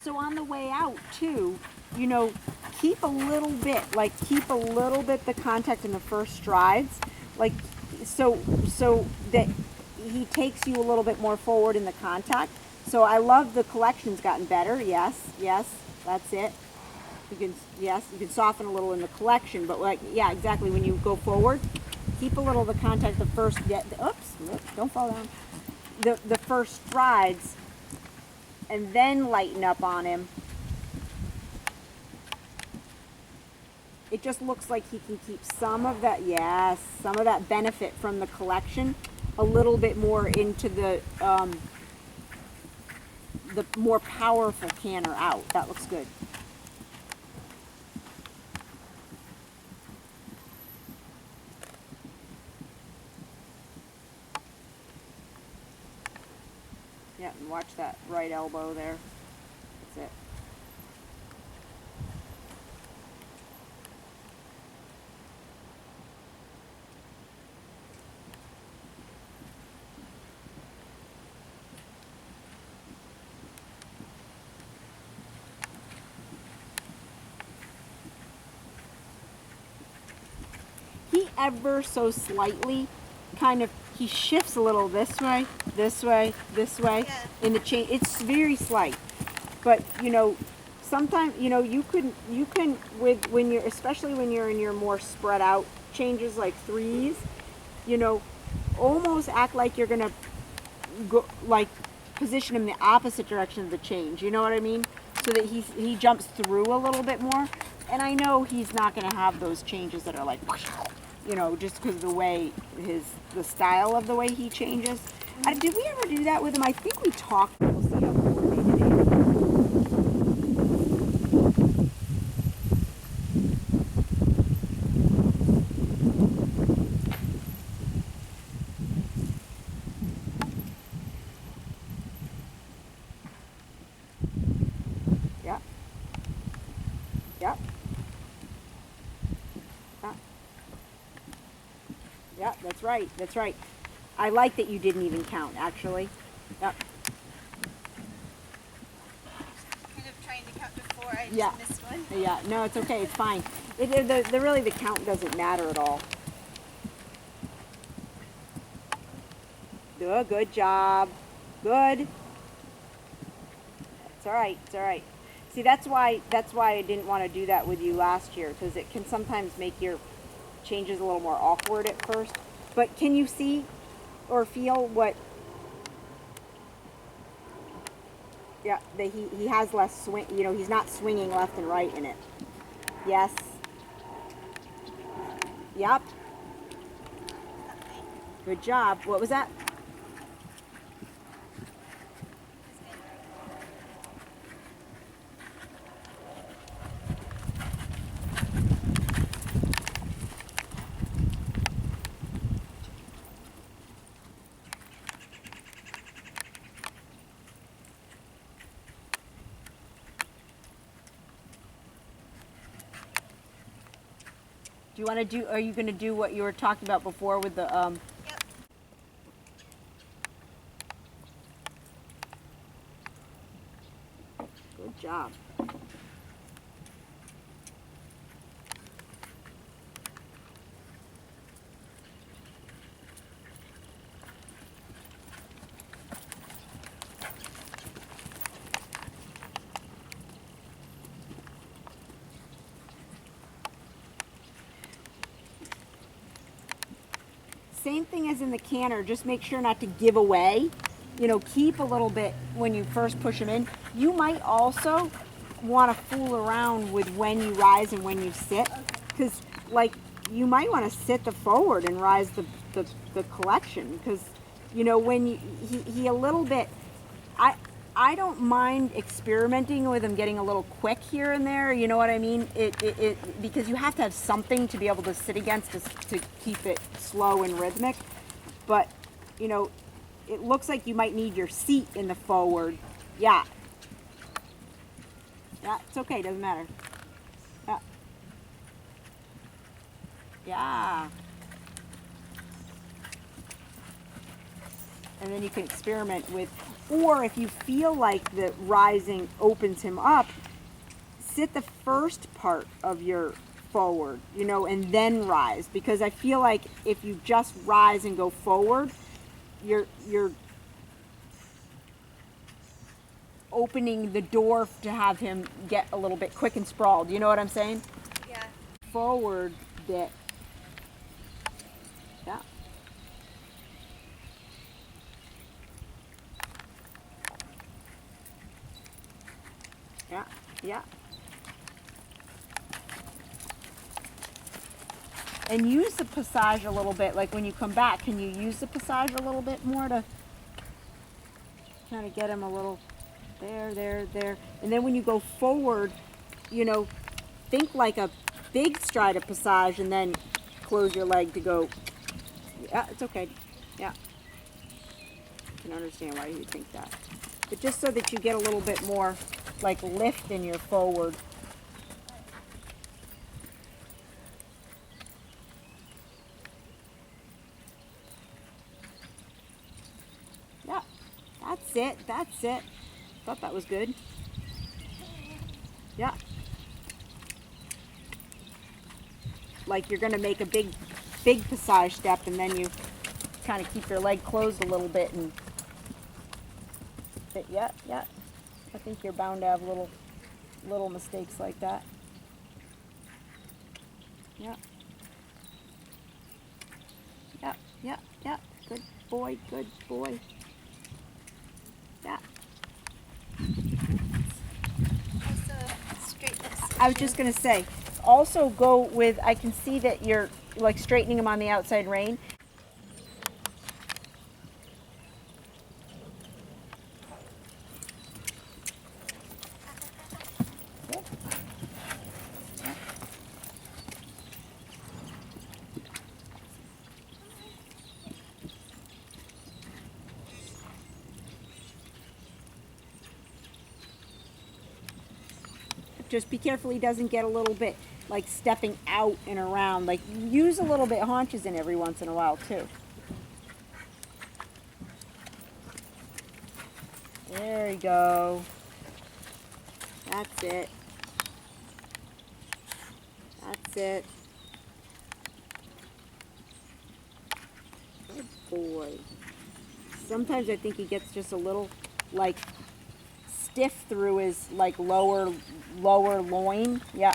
So on the way out too, you know, keep a little bit the contact in the first strides, like so that he takes you a little bit more forward in the contact. So I love the collection's gotten better. Yes, that's it. You can soften a little in the collection, but like yeah, exactly. When you go forward, keep a little of the contact the first. Oops, don't fall down. The first strides, and then lighten up on him. It just looks like he can keep some of that, yes, some of that benefit from the collection a little bit more into the more powerful canner out. That looks good. Yeah, and watch that right elbow there. That's it. He ever so slightly he shifts a little this way, this way, this way in the chain. It's very slight, but you know, sometimes you can with when you're especially when you're in your more spread out changes like threes, you know, almost act like you're gonna go like position him the opposite direction of the change. You know what I mean? So that he jumps through a little bit more. And I know he's not going to have those changes that are like, you know, just because of the way the style of the way he changes. Did we ever do that with him? I think we talked. We'll see how coordinated it is. Yep. Yep. Yep. That's right. That's right. I like that you didn't even count, actually. Yep. Kind of trying to count before I Yeah. just missed one. Yeah. No, it's okay. It's fine. Really the count doesn't matter at all. Good job. Good. It's all right. It's all right. See, that's why I didn't want to do that with you last year, because it can sometimes make your changes a little more awkward at first. But can you see or feel what? Yeah, that he has less swing. You know, he's not swinging left and right in it. Yes. Yep. Good job. What was that? Do you want to do? Are you going to do what you were talking about before with the? Yep. Good job. Same thing as in the canner, just make sure not to give away. You know, keep a little bit when you first push them in. You might also want to fool around with when you rise and when you sit. Because, like, you might want to sit the forward and rise the collection. Because, you know, when he a little bit, I don't mind experimenting with them getting a little quick here and there. You know what I mean? It because you have to have something to be able to sit against to keep it slow and rhythmic. But you know, it looks like you might need your seat in the forward. Yeah. Yeah, it's okay. Doesn't matter. Yeah. Yeah. And then you can experiment with, or if you feel like the rising opens him up, sit the first part of your forward, you know, and then rise. Because I feel like if you just rise and go forward, you're opening the door to have him get a little bit quick and sprawled. You know what I'm saying? Yeah. Forward bit. Yeah. Yeah. Yeah. And use the passage a little bit. Like when you come back, can you use the passage a little bit more to kind of get him a little there. And then when you go forward, you know, think like a big stride of passage and then close your leg to go. Yeah, it's okay. Yeah. I can understand why you think that. But just so that you get a little bit more like lift in your forward. Yeah, that's it. That's it. Thought that was good. Yeah. Like you're going to make a big passage step and then you kind of keep your leg closed a little bit and yeah. I think you're bound to have little mistakes like that. Yeah. Yeah. Good boy. Yeah. Also, straightness. I was just going to say, also go with, I can see that you're like straightening them on the outside rein. Just be careful he doesn't get a little bit like stepping out and around. Like use a little bit haunches in every once in a while too. There you go. That's it. That's it. Good boy. Sometimes I think he gets just a little like stiff through his like lower loin. Yeah.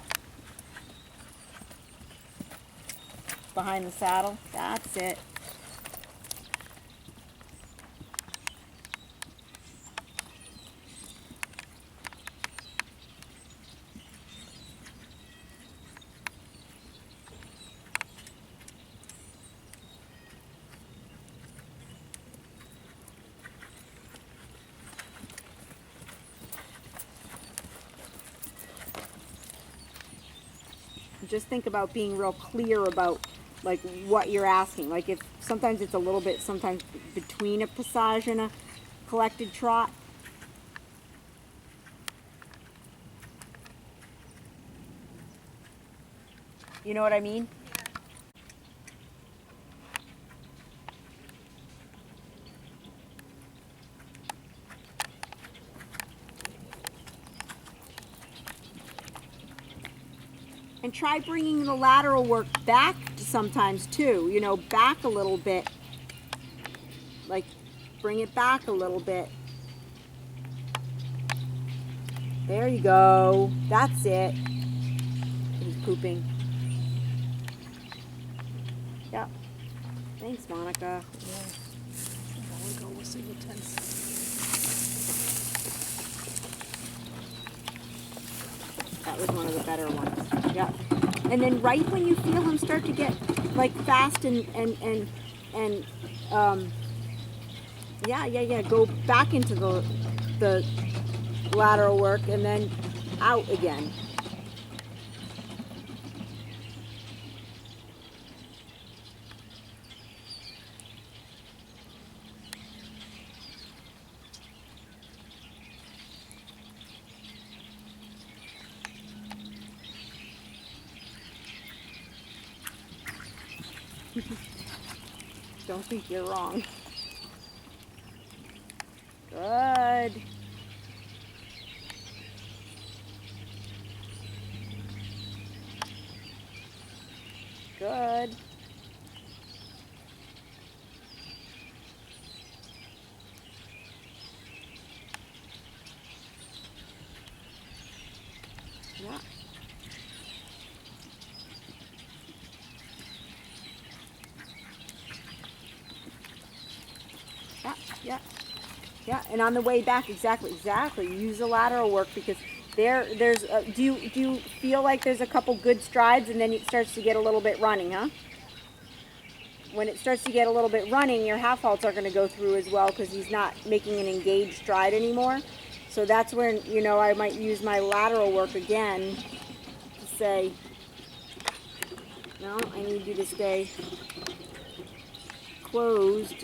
Behind the saddle. That's it. Just think about being real clear about like what you're asking. Like if sometimes it's a little bit, sometimes between a passage and a collected trot. You know what I mean? And try bringing the lateral work back sometimes too, you know, back a little bit. Like bring it back a little bit. There you go. That's it. He's pooping. Yep. Thanks, Monica. That was one of the better ones. Yeah. And then right when you feel him start to get like fast and go back into the lateral work and then out again. Don't think you're wrong. Good. Good. Yeah. Yeah, yeah, yeah. And on the way back, exactly. Use the lateral work because do you feel like there's a couple good strides and then it starts to get a little bit running, huh? When it starts to get a little bit running, your half halts are going to go through as well because he's not making an engaged stride anymore. So that's when, I might use my lateral work again to say, no, I need you to stay closed.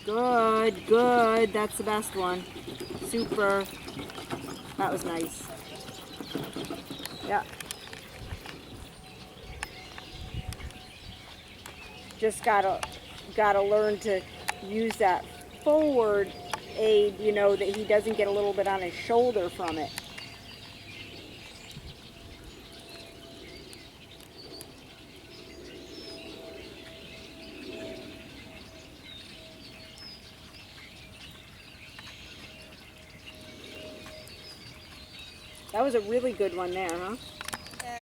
Good, good. That's the best one. Super. That was nice. Yeah. Just gotta learn to use that forward aid, that he doesn't get a little bit on his shoulder from it. That was a really good one there, huh?